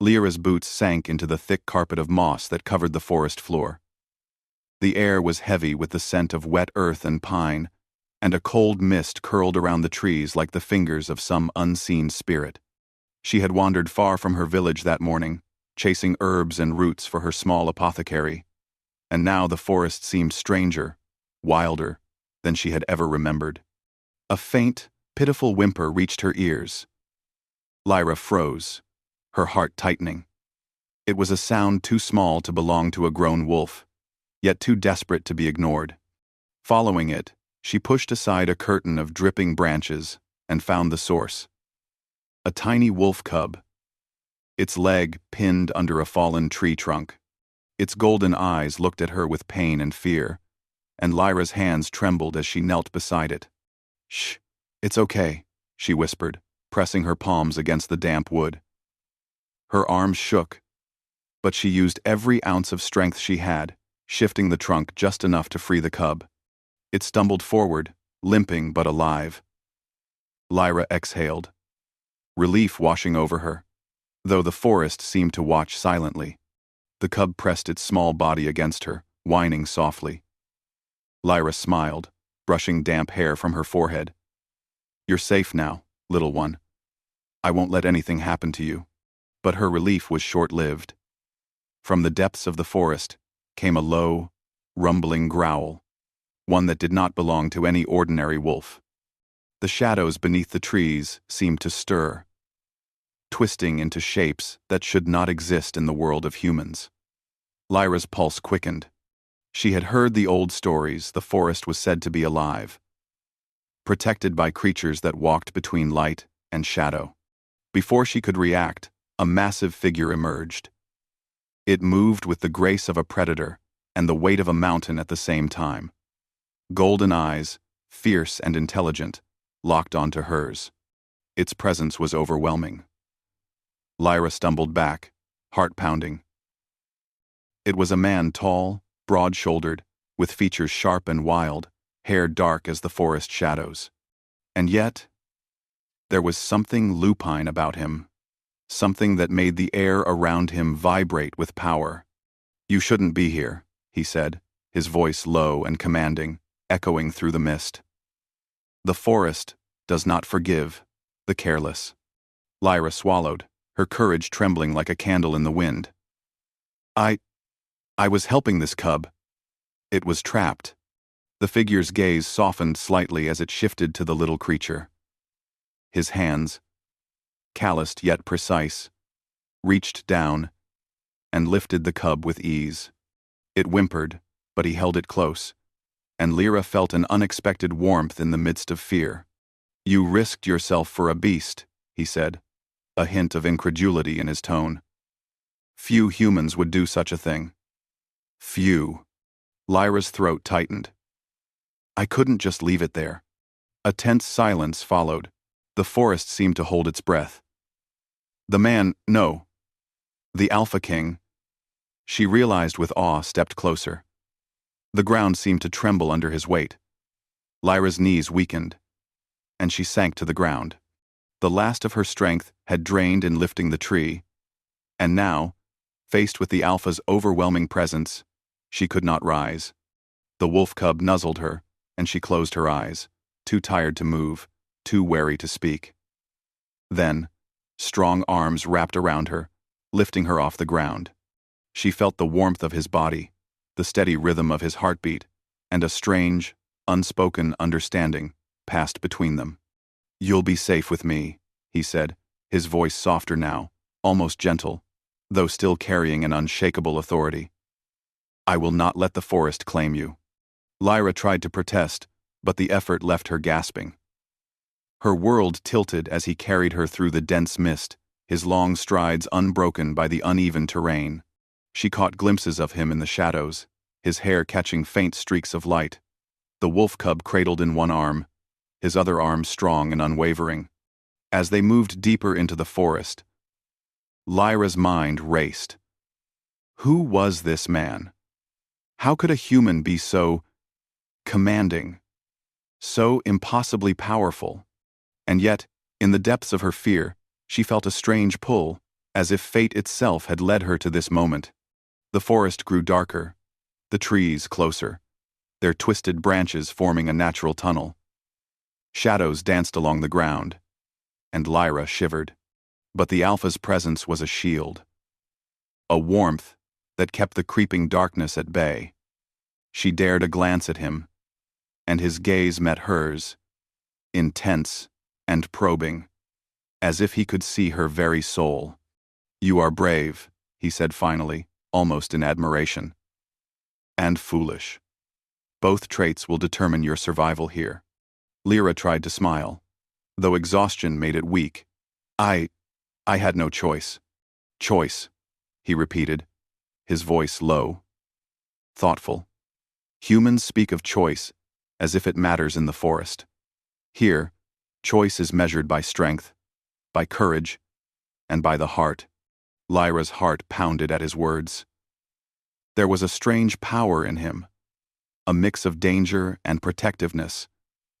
Lyra's boots sank into the thick carpet of moss that covered the forest floor. The air was heavy with the scent of wet earth and pine, and a cold mist curled around the trees like the fingers of some unseen spirit. She had wandered far from her village that morning, chasing herbs and roots for her small apothecary, and now the forest seemed stranger, wilder, than she had ever remembered. A faint, pitiful whimper reached her ears. Lyra froze, her heart tightening. It was a sound too small to belong to a grown wolf, yet too desperate to be ignored. Following it, she pushed aside a curtain of dripping branches and found the source. A tiny wolf cub, its leg pinned under a fallen tree trunk. Its golden eyes looked at her with pain and fear, and Lyra's hands trembled as she knelt beside it. "Shh, it's okay," she whispered, pressing her palms against the damp wood. Her arms shook, but she used every ounce of strength she had, shifting the trunk just enough to free the cub. It stumbled forward, limping but alive. Lyra exhaled, relief washing over her, though the forest seemed to watch silently. The cub pressed its small body against her, whining softly. Lyra smiled, brushing damp hair from her forehead. "You're safe now, little one. I won't let anything happen to you." But her relief was short-lived. From the depths of the forest came a low, rumbling growl, one that did not belong to any ordinary wolf. The shadows beneath the trees seemed to stir, twisting into shapes that should not exist in the world of humans. Lyra's pulse quickened. She had heard the old stories. The forest was said to be alive, protected by creatures that walked between light and shadow. Before she could react, a massive figure emerged. It moved with the grace of a predator and the weight of a mountain at the same time. Golden eyes, fierce and intelligent, locked onto hers. Its presence was overwhelming. Lyra stumbled back, heart pounding. It was a man tall, broad-shouldered, with features sharp and wild, hair dark as the forest shadows. And yet, there was something lupine about him, something that made the air around him vibrate with power. "You shouldn't be here," he said, his voice low and commanding, echoing through the mist. "The forest does not forgive the careless." Lyra swallowed, her courage trembling like a candle in the wind. I was helping this cub. It was trapped." The figure's gaze softened slightly as it shifted to the little creature. His hands, calloused yet precise, reached down and lifted the cub with ease. It whimpered, but he held it close, and Lyra felt an unexpected warmth in the midst of fear. "You risked yourself for a beast," he said, a hint of incredulity in his tone. "Few humans would do such a thing." "Few." Lyra's throat tightened. "I couldn't just leave it there." A tense silence followed. The forest seemed to hold its breath. "The man, no. The Alpha King." She realized with awe, stepped closer. The ground seemed to tremble under his weight. Lyra's knees weakened, and she sank to the ground. The last of her strength had drained in lifting the tree, and now, faced with the Alpha's overwhelming presence, she could not rise. The wolf cub nuzzled her, and she closed her eyes, too tired to move, too wary to speak. Then, strong arms wrapped around her, lifting her off the ground. She felt the warmth of his body, the steady rhythm of his heartbeat, and a strange, unspoken understanding passed between them. "You'll be safe with me," he said, his voice softer now, almost gentle, though still carrying an unshakable authority. "I will not let the forest claim you." Lyra tried to protest, but the effort left her gasping. Her world tilted as he carried her through the dense mist, his long strides unbroken by the uneven terrain. She caught glimpses of him in the shadows, his hair catching faint streaks of light, the wolf cub cradled in one arm, his other arm strong and unwavering. As they moved deeper into the forest, Lyra's mind raced. Who was this man? How could a human be so commanding, so impossibly powerful? And yet, in the depths of her fear, she felt a strange pull, as if fate itself had led her to this moment. The forest grew darker, the trees closer, their twisted branches forming a natural tunnel. Shadows danced along the ground, and Lyra shivered. But the Alpha's presence was a shield, a warmth that kept the creeping darkness at bay. She dared a glance at him, and his gaze met hers, intense and probing, as if he could see her very soul. "You are brave," he said finally, almost in admiration. "And foolish. Both traits will determine your survival here." Lyra tried to smile, though exhaustion made it weak. I had no choice." "Choice," he repeated, his voice low, thoughtful. "Humans speak of choice as if it matters in the forest. Here, choice is measured by strength, by courage, and by the heart." Lyra's heart pounded at his words. There was a strange power in him, a mix of danger and protectiveness,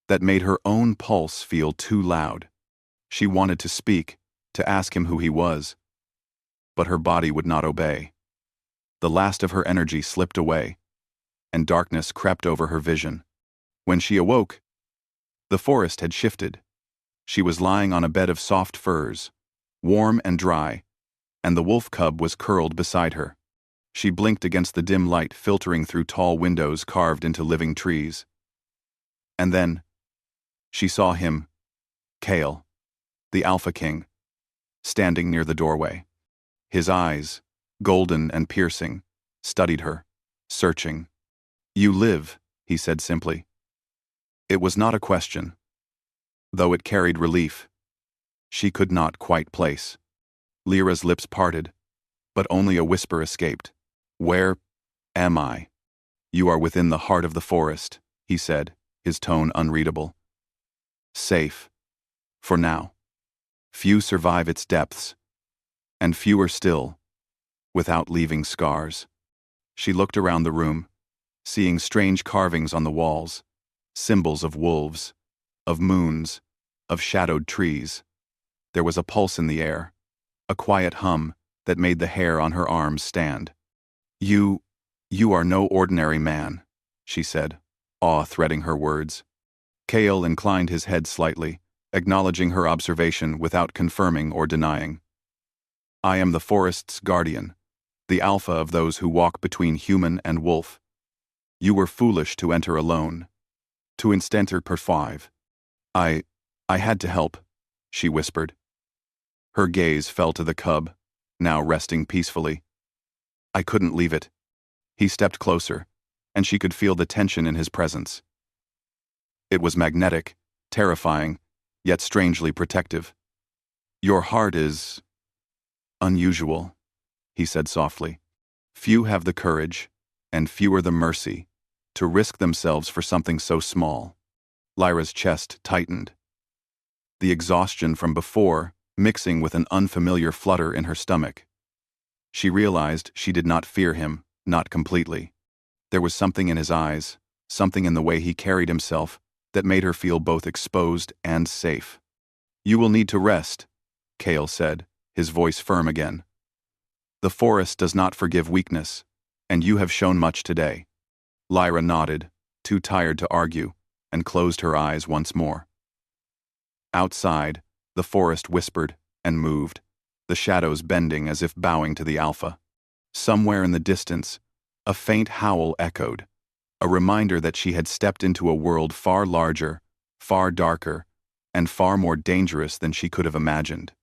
that made her own pulse feel too loud. She wanted to speak, to ask him who he was, but her body would not obey. The last of her energy slipped away, and darkness crept over her vision. When she awoke, the forest had shifted. She was lying on a bed of soft furs, warm and dry, and the wolf cub was curled beside her. She blinked against the dim light filtering through tall windows carved into living trees. And then, she saw him, Kale, the Alpha King, standing near the doorway. His eyes, golden and piercing, studied her, searching. "You live," he said simply. It was not a question, though it carried relief. She could not quite place. Lyra's lips parted, but only a whisper escaped. "Where am I?" "You are within the heart of the forest," he said, his tone unreadable. "Safe. For now. Few survive its depths, and fewer still, without leaving scars." She looked around the room, seeing strange carvings on the walls, symbols of wolves, of moons, of shadowed trees. There was a pulse in the air, a quiet hum that made the hair on her arms stand. You are no ordinary man," she said, awe threading her words. Kale inclined his head slightly, acknowledging her observation without confirming or denying. "I am the forest's guardian, the alpha of those who walk between human and wolf. You were foolish to enter alone, to enter per five. I had to help," she whispered. Her gaze fell to the cub, now resting peacefully. "I couldn't leave it." He stepped closer, and she could feel the tension in his presence. It was magnetic, terrifying, yet strangely protective. "Your heart is unusual," he said softly. "Few have the courage, and fewer the mercy, to risk themselves for something so small." Lyra's chest tightened, the exhaustion from before mixing with an unfamiliar flutter in her stomach. She realized she did not fear him, not completely. There was something in his eyes, something in the way he carried himself, that made her feel both exposed and safe. "You will need to rest," Kale said, his voice firm again. "The forest does not forgive weakness, and you have shown much today." Lyra nodded, too tired to argue, and closed her eyes once more. Outside, the forest whispered and moved, the shadows bending as if bowing to the Alpha. Somewhere in the distance, a faint howl echoed, a reminder that she had stepped into a world far larger, far darker, and far more dangerous than she could have imagined.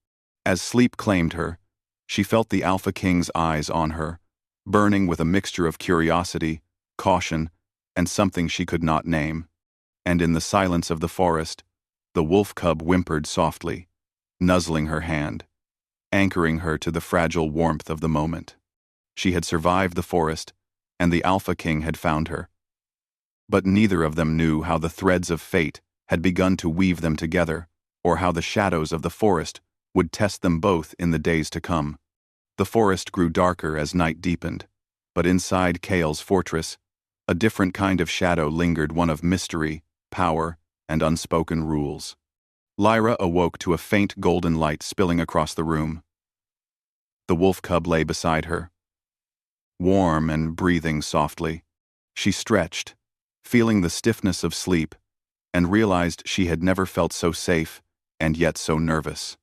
As sleep claimed her, she felt the Alpha King's eyes on her, burning with a mixture of curiosity, caution, and something she could not name. And in the silence of the forest, the wolf cub whimpered softly, nuzzling her hand, anchoring her to the fragile warmth of the moment. She had survived the forest, and the Alpha King had found her. But neither of them knew how the threads of fate had begun to weave them together, or how the shadows of the forest would test them both in the days to come. The forest grew darker as night deepened, but inside Kale's fortress, a different kind of shadow lingered, one of mystery, power, and unspoken rules. Lyra awoke to a faint golden light spilling across the room. The wolf cub lay beside her, warm and breathing softly. She stretched, feeling the stiffness of sleep, and realized she had never felt so safe and yet so nervous.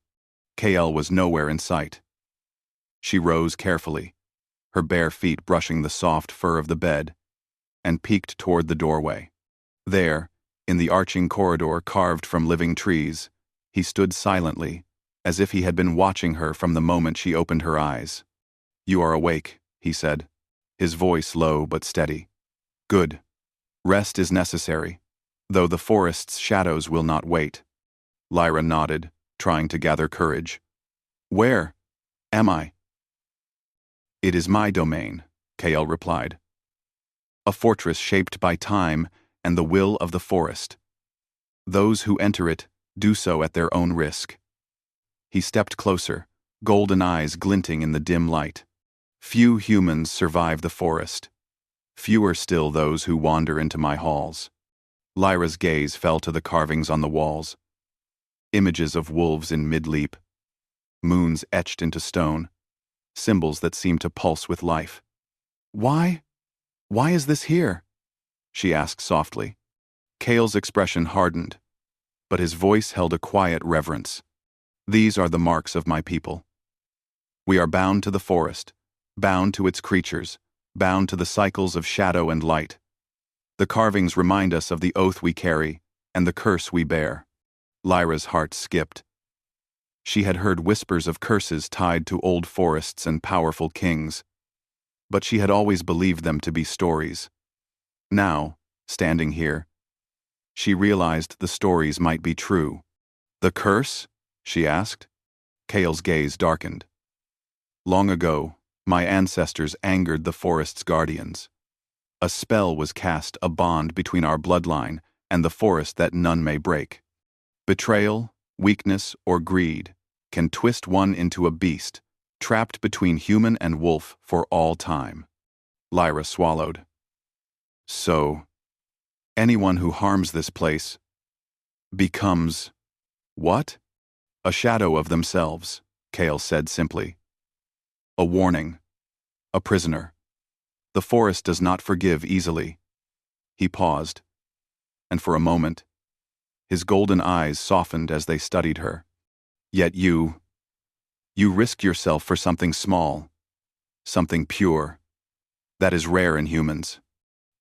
KL was nowhere in sight. She rose carefully, her bare feet brushing the soft fur of the bed, and peeked toward the doorway. There, in the arching corridor carved from living trees, he stood silently, as if he had been watching her from the moment she opened her eyes. "You are awake," he said, his voice low but steady. "Good. Rest is necessary, though the forest's shadows will not wait." Lyra nodded, trying to gather courage. "Where am I?" "It is my domain," Kael replied. "A fortress shaped by time and the will of the forest. Those who enter it do so at their own risk." He stepped closer, golden eyes glinting in the dim light. "Few humans survive the forest. Fewer still those who wander into my halls." Lyra's gaze fell to the carvings on the walls. Images of wolves in mid-leap, moons etched into stone, symbols that seemed to pulse with life. Why is this here?" she asked softly. Kael's expression hardened, but his voice held a quiet reverence. "These are the marks of my people. We are bound to the forest, bound to its creatures, bound to the cycles of shadow and light. The carvings remind us of the oath we carry and the curse we bear." Lyra's heart skipped. She had heard whispers of curses tied to old forests and powerful kings, but she had always believed them to be stories. Now, standing here, she realized the stories might be true. "The curse?" she asked. Kael's gaze darkened. "Long ago, my ancestors angered the forest's guardians. A spell was cast, a bond between our bloodline and the forest that none may break. Betrayal, weakness, or greed can twist one into a beast, trapped between human and wolf for all time." Lyra swallowed. "So, anyone who harms this place becomes what?" "A shadow of themselves," Kael said simply. "A warning. A prisoner. The forest does not forgive easily." He paused, and for a moment, his golden eyes softened as they studied her. "Yet you risk yourself for something small, something pure. That is rare in humans."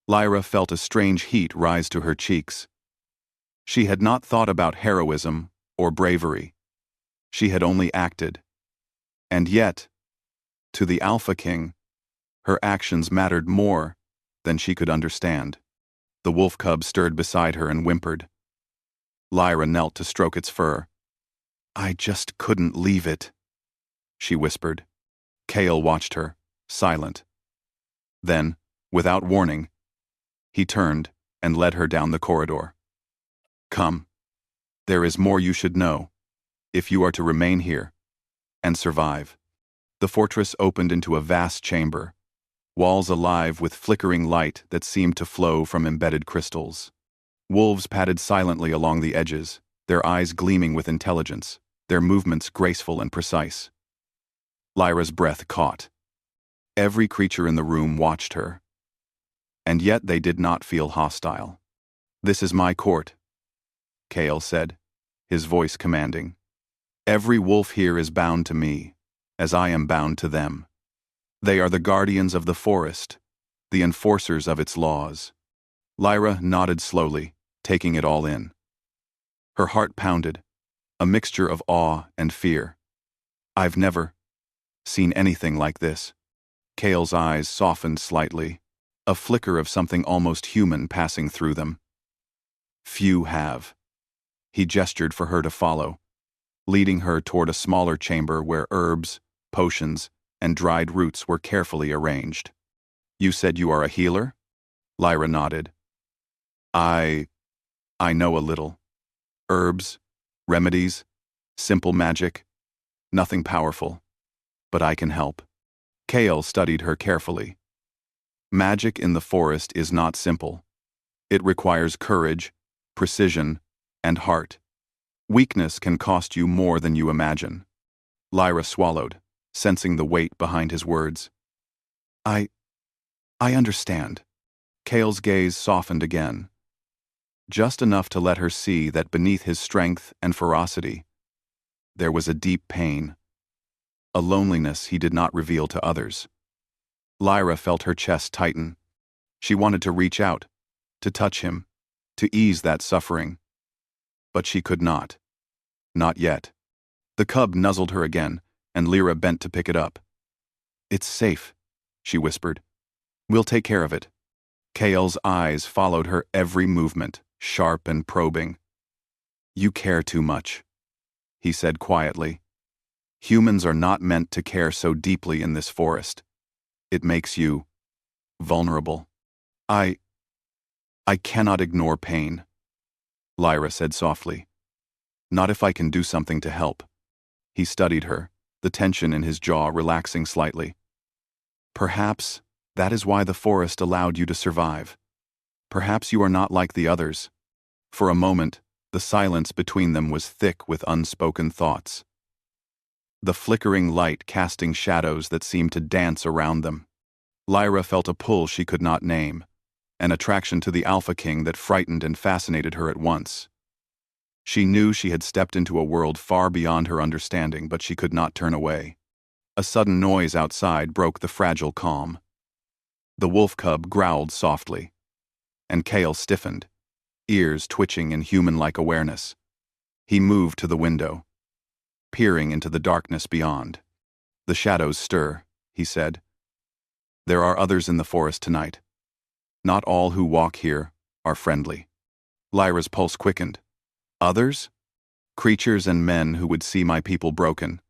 Lyra felt a strange heat rise to her cheeks. She had not thought about heroism or bravery. She had only acted. And yet, to the Alpha King, her actions mattered more than she could understand. The wolf cub stirred beside her and whimpered. Lyra knelt to stroke its fur. "I just couldn't leave it," she whispered. Kael watched her, silent. Then, without warning, he turned and led her down the corridor. "Come. There is more you should know, if you are to remain here and survive." The fortress opened into a vast chamber, walls alive with flickering light that seemed to flow from embedded crystals. Wolves padded silently along the edges, their eyes gleaming with intelligence, their movements graceful and precise. Lyra's breath caught. Every creature in the room watched her, and yet they did not feel hostile. "This is my court," Kael said, his voice commanding. "Every wolf here is bound to me, as I am bound to them. They are the guardians of the forest, the enforcers of its laws." Lyra nodded slowly, taking it all in. Her heart pounded, a mixture of awe and fear. "I've never seen anything like this." Kael's eyes softened slightly, a flicker of something almost human passing through them. "Few have." He gestured for her to follow, leading her toward a smaller chamber where herbs, potions, and dried roots were carefully arranged. "You said you are a healer?" Lyra nodded. I know a little. Herbs, remedies, simple magic, nothing powerful. But I can help." Kael studied her carefully. "Magic in the forest is not simple. It requires courage, precision, and heart. Weakness can cost you more than you imagine." Lyra swallowed, sensing the weight behind his words. I understand. Kale's gaze softened again, just enough to let her see that beneath his strength and ferocity, there was a deep pain, a loneliness he did not reveal to others. Lyra felt her chest tighten. She wanted to reach out, to touch him, to ease that suffering. But she could not. Not yet. The cub nuzzled her again, and Lyra bent to pick it up. "It's safe," she whispered. "We'll take care of it." Kale's eyes followed her every movement, sharp and probing. "You care too much," he said quietly. "Humans are not meant to care so deeply in this forest. It makes you vulnerable." I cannot ignore pain," Lyra said softly. "Not if I can do something to help." He studied her, the tension in his jaw relaxing slightly. "Perhaps that is why the forest allowed you to survive. Perhaps you are not like the others." For a moment, the silence between them was thick with unspoken thoughts. The flickering light casting shadows that seemed to dance around them. Lyra felt a pull she could not name, an attraction to the Alpha King that frightened and fascinated her at once. She knew she had stepped into a world far beyond her understanding, but she could not turn away. A sudden noise outside broke the fragile calm. The wolf cub growled softly, and Kale stiffened, ears twitching in human-like awareness. He moved to the window, peering into the darkness beyond. "The shadows stir," he said. "There are others in the forest tonight. Not all who walk here are friendly." Lyra's pulse quickened. "Others? Creatures and men who would see my people broken.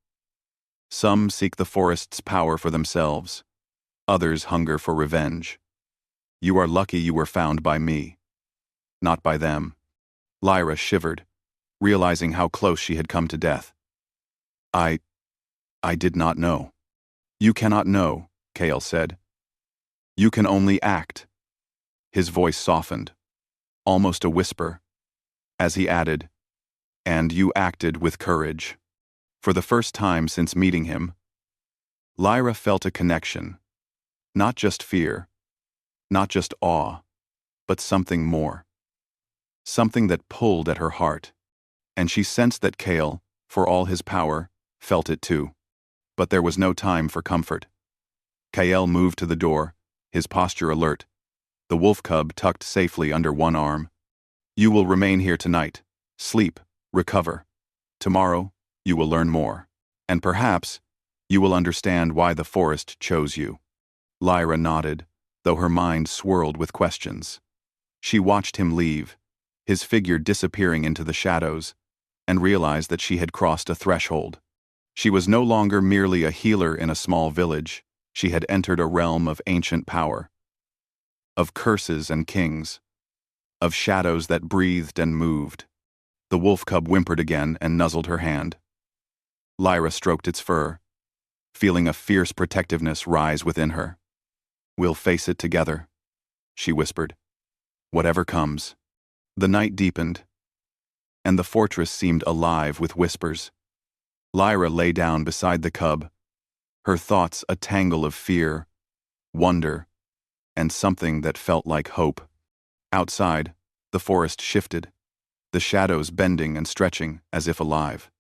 Some seek the forest's power for themselves. Others hunger for revenge. You are lucky you were found by me, not by them." Lyra shivered, realizing how close she had come to death. I did not know." "You cannot know," Kale said. "You can only act." His voice softened, almost a whisper, as he added, "And you acted with courage." For the first time since meeting him, Lyra felt a connection. Not just fear, not just awe, but something more. Something that pulled at her heart. And she sensed that Kale, for all his power, felt it too. But there was no time for comfort. Kale moved to the door, his posture alert, the wolf cub tucked safely under one arm. "You will remain here tonight. Sleep, recover. Tomorrow, you will learn more. And perhaps, you will understand why the forest chose you." Lyra nodded, though her mind swirled with questions. She watched him leave, his figure disappearing into the shadows, and realized that she had crossed a threshold. She was no longer merely a healer in a small village. She had entered a realm of ancient power, of curses and kings, of shadows that breathed and moved. The wolf cub whimpered again and nuzzled her hand. Lyra stroked its fur, feeling a fierce protectiveness rise within her. "We'll face it together," she whispered. "Whatever comes." The night deepened, and the fortress seemed alive with whispers. Lyra lay down beside the cub, her thoughts a tangle of fear, wonder, and something that felt like hope. Outside, the forest shifted, the shadows bending and stretching as if alive.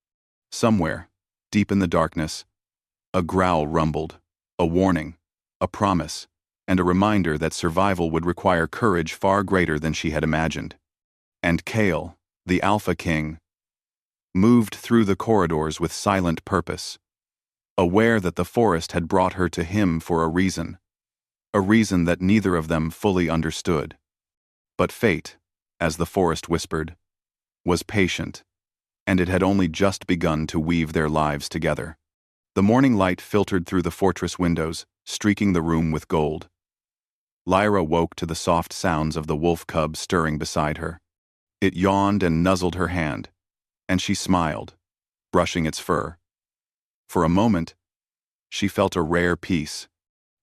Somewhere, deep in the darkness, a growl rumbled, a warning, a promise, and a reminder that survival would require courage far greater than she had imagined. And Kale, the Alpha King, moved through the corridors with silent purpose, aware that the forest had brought her to him for a reason that neither of them fully understood. But fate, as the forest whispered, was patient, and it had only just begun to weave their lives together. The morning light filtered through the fortress windows, streaking the room with gold. Lyra woke to the soft sounds of the wolf cub stirring beside her. It yawned and nuzzled her hand, and she smiled, brushing its fur. For a moment, she felt a rare peace.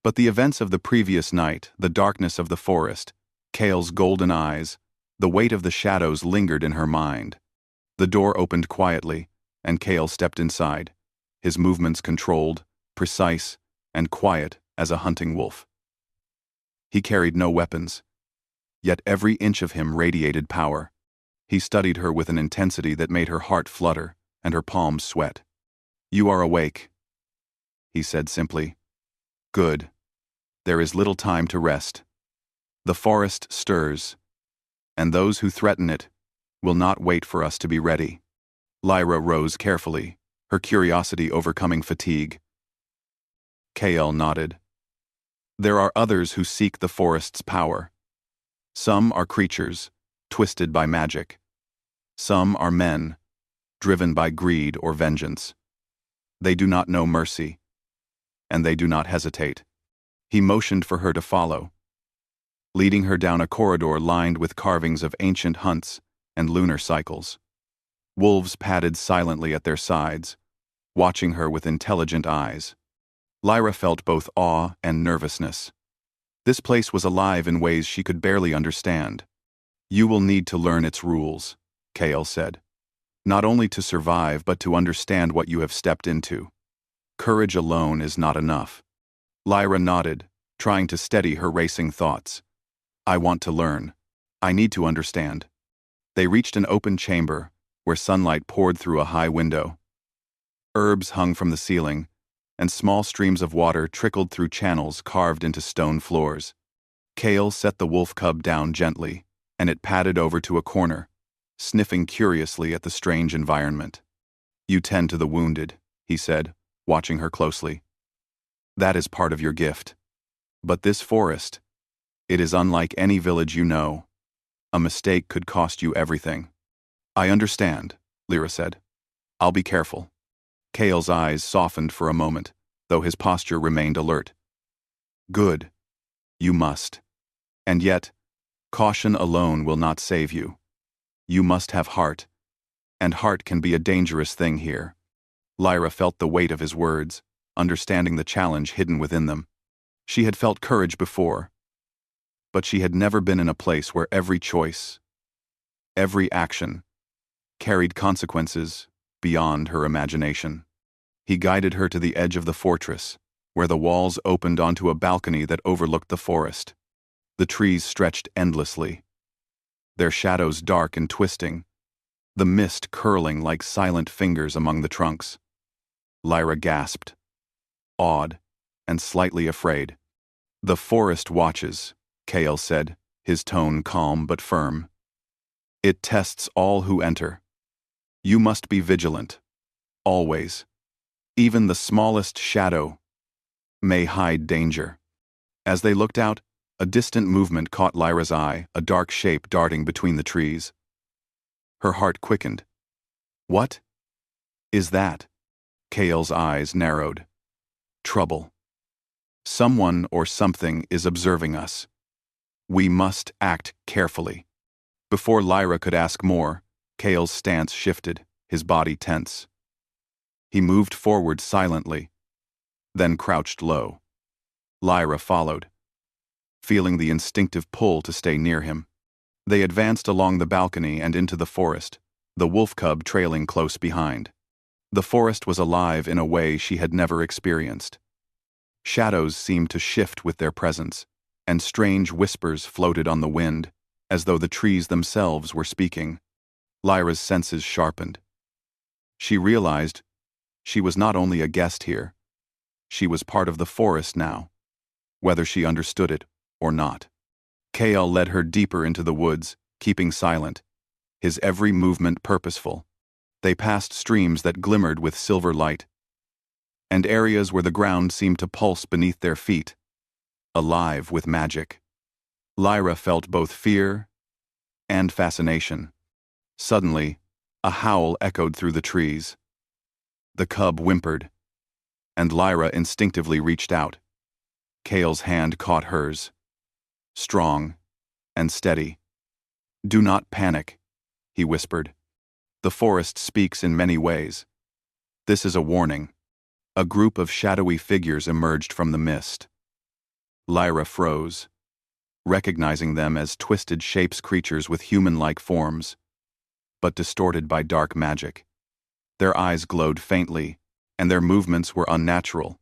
But the events of the previous night, the darkness of the forest, Kale's golden eyes, the weight of the shadows lingered in her mind. The door opened quietly, and Kale stepped inside, his movements controlled, precise, and quiet as a hunting wolf. He carried no weapons, yet every inch of him radiated power. He studied her with an intensity that made her heart flutter and her palms sweat. "You are awake," he said simply. "Good. There is little time to rest. The forest stirs, and those who threaten it will not wait for us to be ready." Lyra rose carefully, her curiosity overcoming fatigue. Kael nodded. "There are others who seek the forest's power. Some are creatures, twisted by magic. Some are men, driven by greed or vengeance. They do not know mercy, and they do not hesitate." He motioned for her to follow, leading her down a corridor lined with carvings of ancient hunts and lunar cycles. Wolves padded silently at their sides, watching her with intelligent eyes. Lyra felt both awe and nervousness. This place was alive in ways she could barely understand. "You will need to learn its rules," Kael said. "Not only to survive, but to understand what you have stepped into. Courage alone is not enough." Lyra nodded, trying to steady her racing thoughts. "I want to learn. I need to understand." They reached an open chamber, where sunlight poured through a high window. Herbs hung from the ceiling, and small streams of water trickled through channels carved into stone floors. Kael set the wolf cub down gently, and it padded over to a corner, sniffing curiously at the strange environment. "You tend to the wounded," he said, watching her closely. "That is part of your gift. But this forest, it is unlike any village you know. A mistake could cost you everything." "I understand," Lyra said. "I'll be careful." Kael's eyes softened for a moment, though his posture remained alert. "Good. You must. And yet, caution alone will not save you. You must have heart, and heart can be a dangerous thing here." Lyra felt the weight of his words, understanding the challenge hidden within them. She had felt courage before, but she had never been in a place where every choice, every action, carried consequences beyond her imagination. He guided her to the edge of the fortress, where the walls opened onto a balcony that overlooked the forest. The trees stretched endlessly, their shadows dark and twisting, the mist curling like silent fingers among the trunks. Lyra gasped, awed and slightly afraid. "The forest watches," Kael said, his tone calm but firm. "It tests all who enter. You must be vigilant, always. Even the smallest shadow may hide danger." As they looked out, a distant movement caught Lyra's eye, a dark shape darting between the trees. Her heart quickened. "What is that?" Kael's eyes narrowed. "Trouble. Someone or something is observing us. We must act carefully." Before Lyra could ask more, Kael's stance shifted, his body tense. He moved forward silently, then crouched low. Lyra followed, feeling the instinctive pull to stay near him. They advanced along the balcony and into the forest, the wolf cub trailing close behind. The forest was alive in a way she had never experienced. Shadows seemed to shift with their presence, and strange whispers floated on the wind, as though the trees themselves were speaking. Lyra's senses sharpened. She realized she was not only a guest here, she was part of the forest now, whether she understood it or not. Kael led her deeper into the woods, keeping silent, his every movement purposeful. They passed streams that glimmered with silver light, and areas where the ground seemed to pulse beneath their feet, alive with magic. Lyra felt both fear and fascination. Suddenly, a howl echoed through the trees. The cub whimpered, and Lyra instinctively reached out. Kael's hand caught hers, strong and steady. "Do not panic," he whispered. "The forest speaks in many ways. This is a warning." A group of shadowy figures emerged from the mist. Lyra froze, recognizing them as twisted shapes, creatures with human-like forms, but distorted by dark magic. Their eyes glowed faintly, and their movements were unnatural,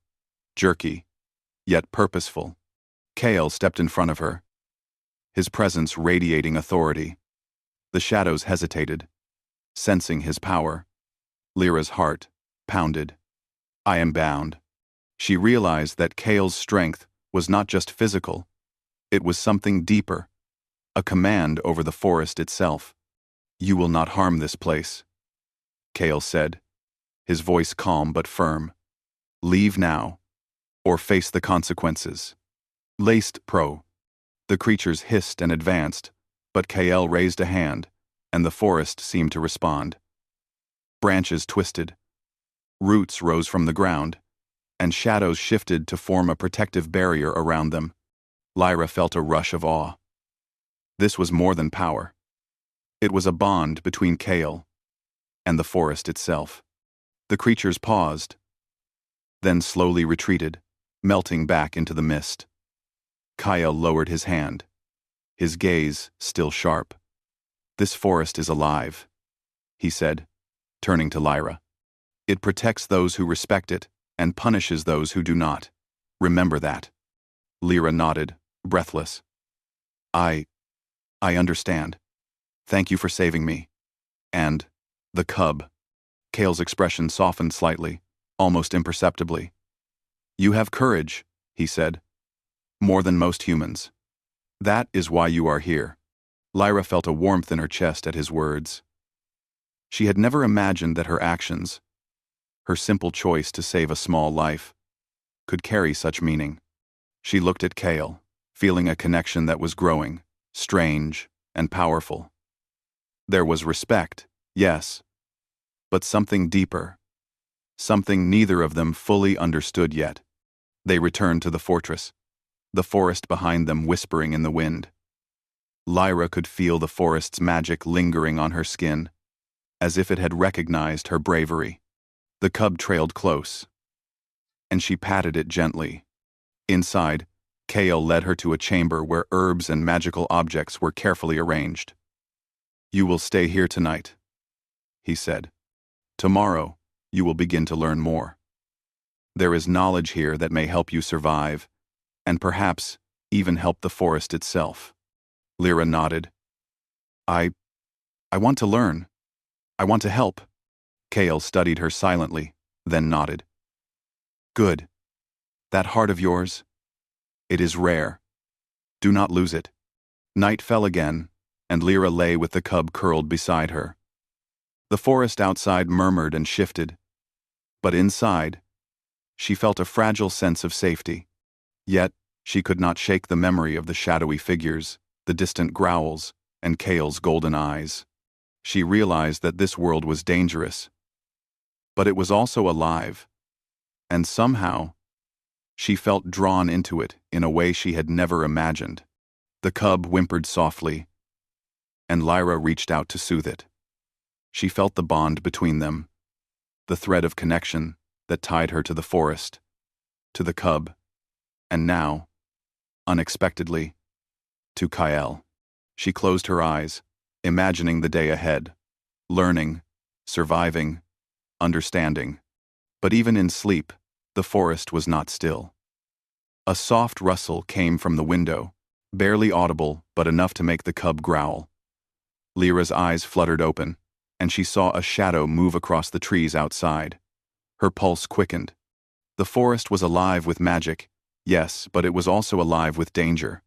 jerky, yet purposeful. Kale stepped in front of her, his presence radiating authority. The shadows hesitated, sensing his power. Lyra's heart pounded. I am bound. She realized that Kale's strength was not just physical, it was something deeper, a command over the forest itself. You will not harm this place, Kale said, his voice calm but firm. Leave now, or face the consequences. Laced pro. The creatures hissed and advanced, but Kale raised a hand, and the forest seemed to respond. Branches twisted, roots rose from the ground, and shadows shifted to form a protective barrier around them. Lyra felt a rush of awe. This was more than power. It was a bond between Kale and the forest itself. The creatures paused, then slowly retreated, melting back into the mist. Kyle lowered his hand, his gaze still sharp. This forest is alive, he said, turning to Lyra. It protects those who respect it and punishes those who do not. Remember that. Lyra nodded, breathless. I understand. Thank you for saving me. And the cub. Kale's expression softened slightly, almost imperceptibly. You have courage, he said. More than most humans. That is why you are here. Lyra felt a warmth in her chest at his words. She had never imagined that her actions, her simple choice to save a small life, could carry such meaning. She looked at Kale, feeling a connection that was growing, strange, and powerful. There was respect, yes, but something deeper, something neither of them fully understood yet. They returned to the fortress, the forest behind them whispering in the wind. Lyra could feel the forest's magic lingering on her skin, as if it had recognized her bravery. The cub trailed close, and she patted it gently. Inside, Kale led her to a chamber where herbs and magical objects were carefully arranged. You will stay here tonight, he said. Tomorrow, you will begin to learn more. There is knowledge here that may help you survive, and perhaps even help the forest itself. Lyra nodded. I want to learn. I want to help. Kale studied her silently, then nodded. Good. That heart of yours? It is rare. Do not lose it. Night fell again, and Lyra lay with the cub curled beside her. The forest outside murmured and shifted, but inside, she felt a fragile sense of safety. Yet, she could not shake the memory of the shadowy figures, the distant growls, and Kale's golden eyes. She realized that this world was dangerous, but it was also alive, and somehow, she felt drawn into it in a way she had never imagined. The cub whimpered softly, and Lyra reached out to soothe it. She felt the bond between them, the thread of connection that tied her to the forest, to the cub, and now, unexpectedly, to Kyle. She closed her eyes, imagining the day ahead, learning, surviving, understanding. But even in sleep, the forest was not still. A soft rustle came from the window, barely audible but enough to make the cub growl. Lyra's eyes fluttered open, and she saw a shadow move across the trees outside. Her pulse quickened. The forest was alive with magic, yes, but it was also alive with danger.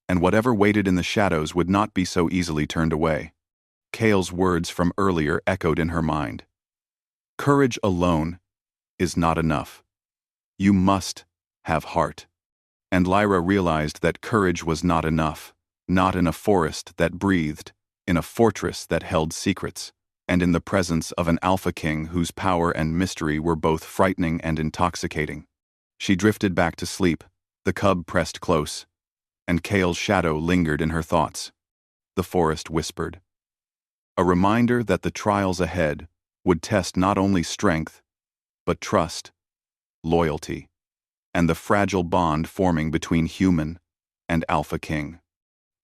And whatever waited in the shadows would not be so easily turned away. Kale's words from earlier echoed in her mind. Courage alone is not enough. You must have heart. And Lyra realized that courage was not enough, not in a forest that breathed, in a fortress that held secrets, and in the presence of an alpha king whose power and mystery were both frightening and intoxicating. She drifted back to sleep, the cub pressed close, and Kale's shadow lingered in her thoughts. The forest whispered. A reminder that the trials ahead would test not only strength, but trust, loyalty, and the fragile bond forming between human and alpha king.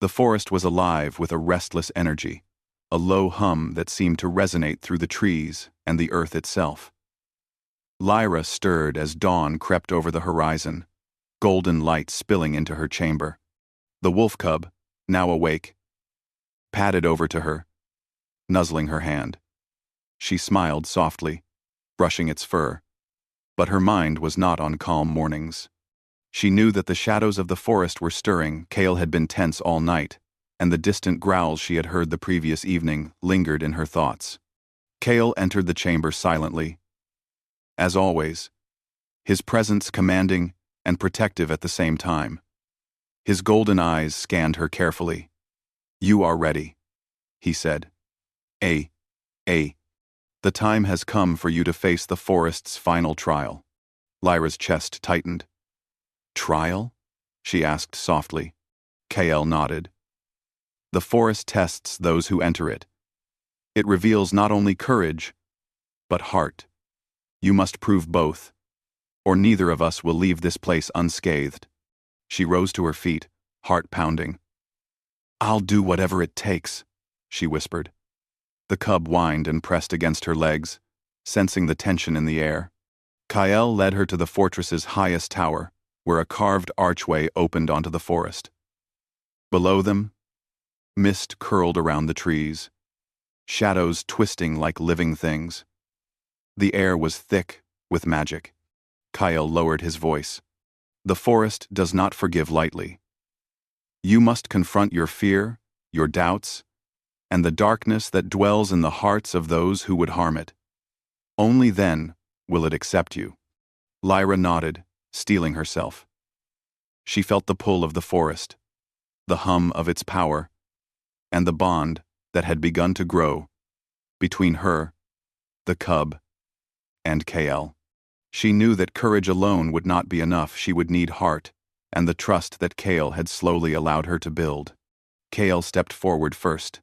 The forest was alive with a restless energy, a low hum that seemed to resonate through the trees and the earth itself. Lyra stirred as dawn crept over the horizon, golden light spilling into her chamber. The wolf cub, now awake, padded over to her, nuzzling her hand. She smiled softly, brushing its fur, but her mind was not on calm mornings. She knew that the shadows of the forest were stirring. Kale had been tense all night, and the distant growls she had heard the previous evening lingered in her thoughts. Kale entered the chamber silently. As always, his presence commanding and protective at the same time. His golden eyes scanned her carefully. "You are ready," he said. "A. The time has come for you to face the forest's final trial." Lyra's chest tightened. "Trial?" she asked softly. Kael nodded. "The forest tests those who enter it. It reveals not only courage, but heart. You must prove both, or neither of us will leave this place unscathed." She rose to her feet, heart pounding. "I'll do whatever it takes," she whispered. The cub whined and pressed against her legs, sensing the tension in the air. Kael led her to the fortress's highest tower, where a carved archway opened onto the forest. Below them, mist curled around the trees, shadows twisting like living things. The air was thick with magic. Kael lowered his voice. "The forest does not forgive lightly. You must confront your fear, your doubts, and the darkness that dwells in the hearts of those who would harm it. Only then will it accept you." Lyra nodded, steeling herself. She felt the pull of the forest, the hum of its power, and the bond that had begun to grow between her, the cub, and Kael. She knew that courage alone would not be enough. She would need heart, and the trust that Kael had slowly allowed her to build. Kael stepped forward first,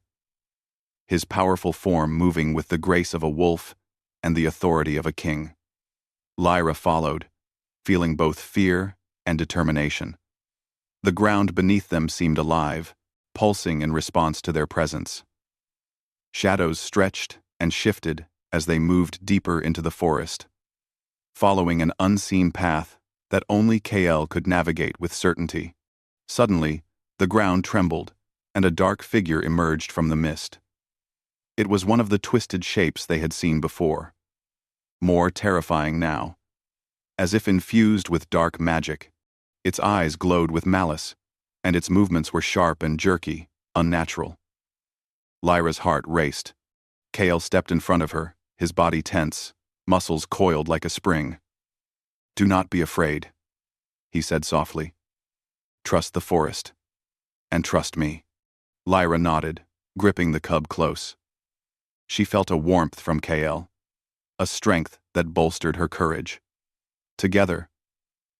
his powerful form moving with the grace of a wolf and the authority of a king. Lyra followed, feeling both fear and determination. The ground beneath them seemed alive, pulsing in response to their presence. Shadows stretched and shifted as they moved deeper into the forest, following an unseen path that only Kael could navigate with certainty. Suddenly, the ground trembled, and a dark figure emerged from the mist. It was one of the twisted shapes they had seen before, more terrifying now. As if infused with dark magic, its eyes glowed with malice, and its movements were sharp and jerky, unnatural. Lyra's heart raced. Kael stepped in front of her, his body tense, muscles coiled like a spring. "Do not be afraid," he said softly. "Trust the forest, and trust me." Lyra nodded, gripping the cub close. She felt a warmth from Kael, a strength that bolstered her courage. Together,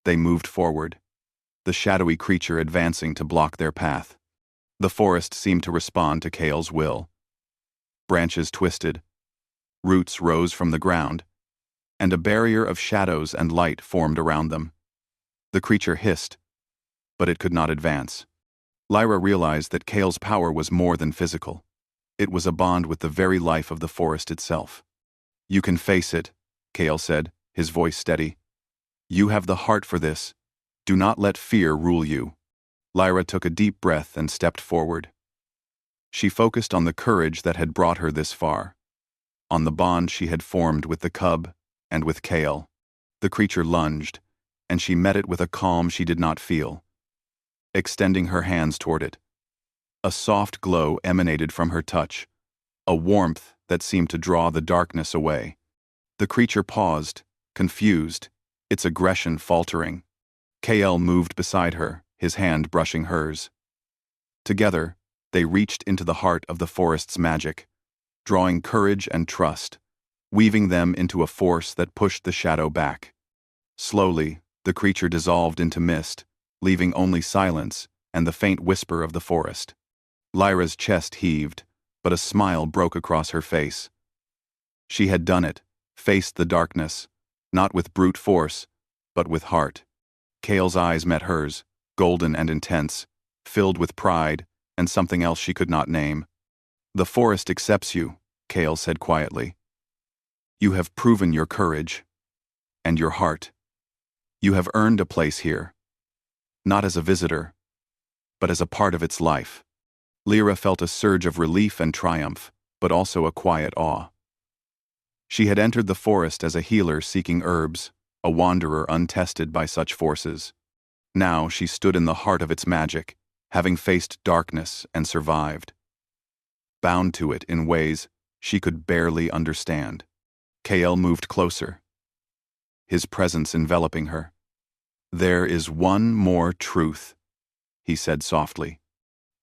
they moved forward, the shadowy creature advancing to block their path. The forest seemed to respond to Kael's will. Branches twisted, roots rose from the ground, and a barrier of shadows and light formed around them. The creature hissed, but it could not advance. Lyra realized that Kael's power was more than physical. It was a bond with the very life of the forest itself. "You can face it," Kael said, his voice steady. "You have the heart for this. Do not let fear rule you." Lyra took a deep breath and stepped forward. She focused on the courage that had brought her this far, on the bond she had formed with the cub and with Kael. The creature lunged, and she met it with a calm she did not feel, extending her hands toward it. A soft glow emanated from her touch, a warmth that seemed to draw the darkness away. The creature paused, confused, its aggression faltering. Kael moved beside her, his hand brushing hers. Together, they reached into the heart of the forest's magic, drawing courage and trust, weaving them into a force that pushed the shadow back. Slowly, the creature dissolved into mist, leaving only silence and the faint whisper of the forest. Lyra's chest heaved, but a smile broke across her face. She had done it, faced the darkness, not with brute force, but with heart. Kael's eyes met hers, golden and intense, filled with pride and something else she could not name. "The forest accepts you," Kael said quietly. "You have proven your courage. and your heart. You have earned a place here, not as a visitor, but as a part of its life. Lyra felt a surge of relief and triumph, but also a quiet awe. She had entered the forest as a healer seeking herbs, a wanderer untested by such forces. Now she stood in the heart of its magic, having faced darkness and survived. Bound to it in ways she could barely understand. Kael moved closer, his presence enveloping her. "There is one more truth," he said softly.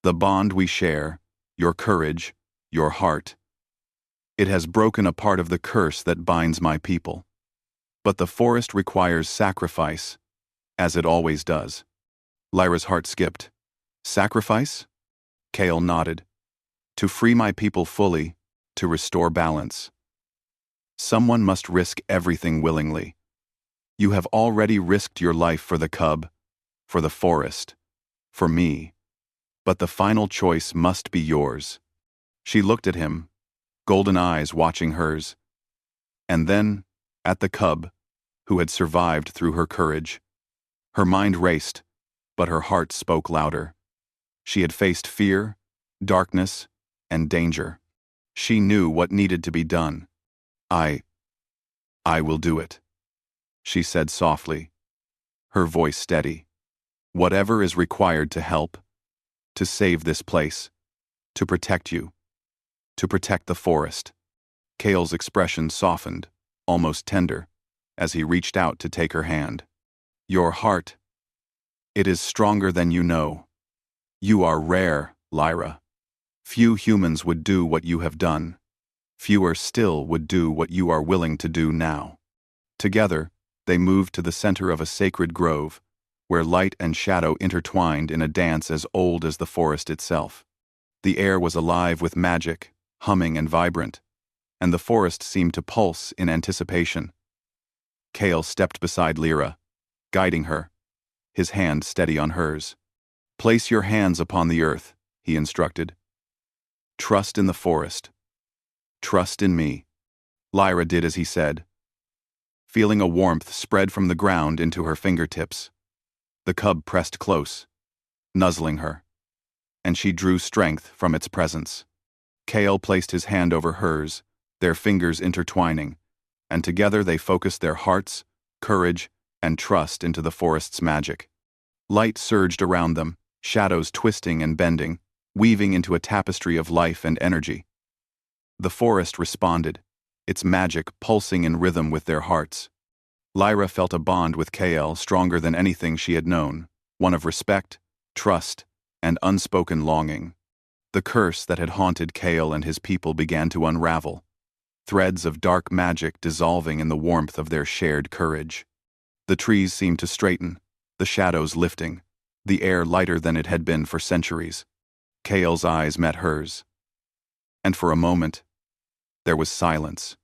"The bond we share, your courage, your heart. It has broken a part of the curse that binds my people. But the forest requires sacrifice, as it always does." Lyra's heart skipped. "Sacrifice?" Kael nodded. "To free my people fully, to restore balance. Someone must risk everything willingly. You have already risked your life for the cub, for the forest, for me. But the final choice must be yours." She looked at him, golden eyes watching hers. And then, at the cub, who had survived through her courage. Her mind raced, but her heart spoke louder. She had faced fear, darkness, and danger. She knew what needed to be done. I will do it," she said softly, her voice steady. "Whatever is required to help, to save this place, to protect you, to protect the forest." Kael's expression softened, almost tender, as he reached out to take her hand. "Your heart, it is stronger than you know. You are rare, Lyra. Few humans would do what you have done. Fewer still would do what you are willing to do now." Together, they moved to the center of a sacred grove, where light and shadow intertwined in a dance as old as the forest itself. The air was alive with magic, humming and vibrant, and the forest seemed to pulse in anticipation. Kael stepped beside Lyra, guiding her, his hand steady on hers. "Place your hands upon the earth," he instructed. "Trust in the forest. Trust in me." Lyra did as he said, feeling a warmth spread from the ground into her fingertips. The cub pressed close, nuzzling her, and she drew strength from its presence. Kael placed his hand over hers, their fingers intertwining, and together they focused their hearts, courage, and trust into the forest's magic. Light surged around them, shadows twisting and bending, weaving into a tapestry of life and energy. The forest responded, its magic pulsing in rhythm with their hearts. Lyra felt a bond with Kael stronger than anything she had known, one of respect, trust, and unspoken longing. The curse that had haunted Kael and his people began to unravel, threads of dark magic dissolving in the warmth of their shared courage. The trees seemed to straighten, the shadows lifting, the air lighter than it had been for centuries. Kael's eyes met hers, and for a moment, there was silence,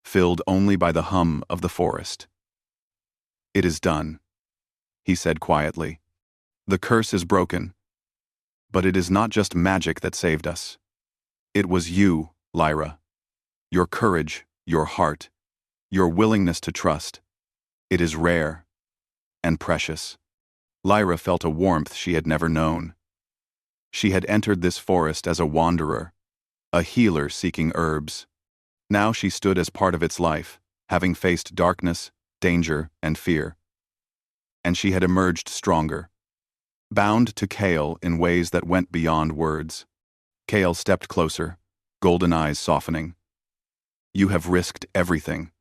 filled only by the hum of the forest. "It is done," he said quietly. "The curse is broken. But it is not just magic that saved us. It was you, Lyra. Your courage, your heart, your willingness to trust. It is rare and precious." Lyra felt a warmth she had never known. She had entered this forest as a wanderer, a healer seeking herbs. Now she stood as part of its life, having faced darkness, danger, and fear. And she had emerged stronger, bound to Kael in ways that went beyond words. Kael stepped closer, golden eyes softening. "You have risked everything.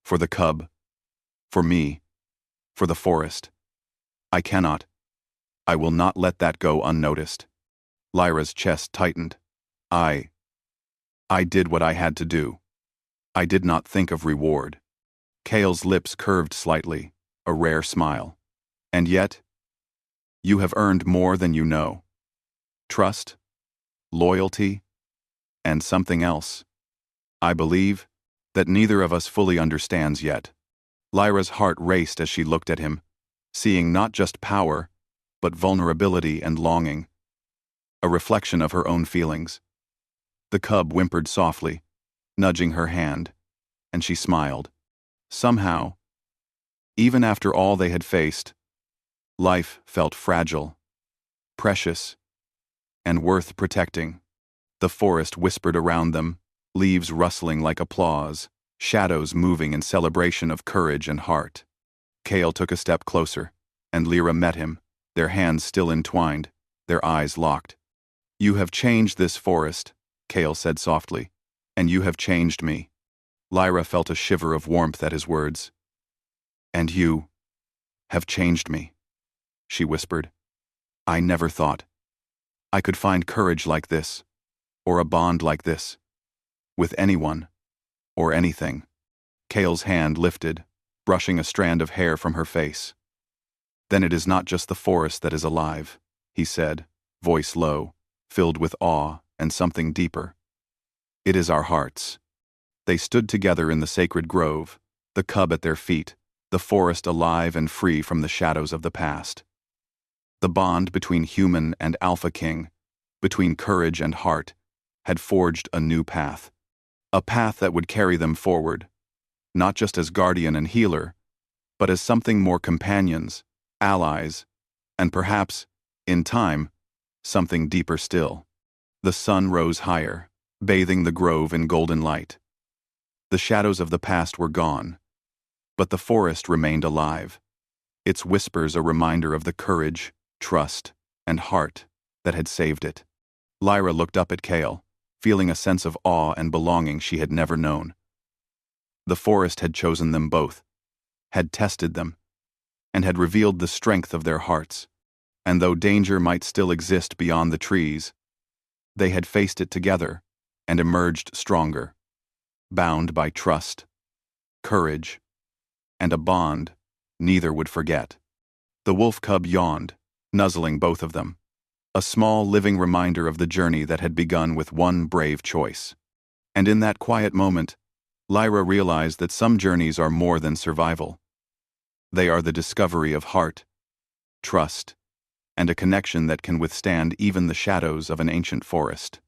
For the cub, for me, for the forest. I will not let that go unnoticed." Lyra's chest tightened. I did what I had to do. I did not think of reward." Kael's lips curved slightly, a rare smile. "And yet, you have earned more than you know. Trust, loyalty, and something else, I believe, that neither of us fully understands yet." Lyra's heart raced as she looked at him, seeing not just power, but vulnerability and longing, a reflection of her own feelings. The cub whimpered softly, nudging her hand, and she smiled. Somehow, Even after all they had faced, life felt fragile, precious, and worth protecting. The forest whispered around them, leaves rustling like applause, shadows moving in celebration of courage and heart. Kale took a step closer, and Lyra met him, their hands still entwined, their eyes locked. "You have changed this forest," Kale said softly, "and you have changed me." Lyra felt a shiver of warmth at his words. "And you have changed me," she whispered. "I never thought I could find courage like this, or a bond like this, with anyone, or anything." Kale's hand lifted, brushing a strand of hair from her face. "Then it is not just the forest that is alive," he said, voice low, filled with awe and something deeper. "It is our hearts." They stood together in the sacred grove, the cub at their feet, the forest alive and free from the shadows of the past. The bond between human and Alpha King, between courage and heart, had forged a new path. A path that would carry them forward, not just as guardian and healer, but as something more: companions, allies, and perhaps, in time, something deeper still. The sun rose higher, bathing the grove in golden light. The shadows of the past were gone, but the forest remained alive, its whispers a reminder of the courage, trust, and heart that had saved it. Lyra looked up at Kale, feeling a sense of awe and belonging she had never known. The forest had chosen them both, had tested them, and had revealed the strength of their hearts. And though danger might still exist beyond the trees, they had faced it together and emerged stronger, bound by trust, courage, and a bond neither would forget. The wolf cub yawned, nuzzling both of them, a small living reminder of the journey that had begun with one brave choice. And in that quiet moment, Lyra realized that some journeys are more than survival. They are the discovery of heart, trust, and a connection that can withstand even the shadows of an ancient forest.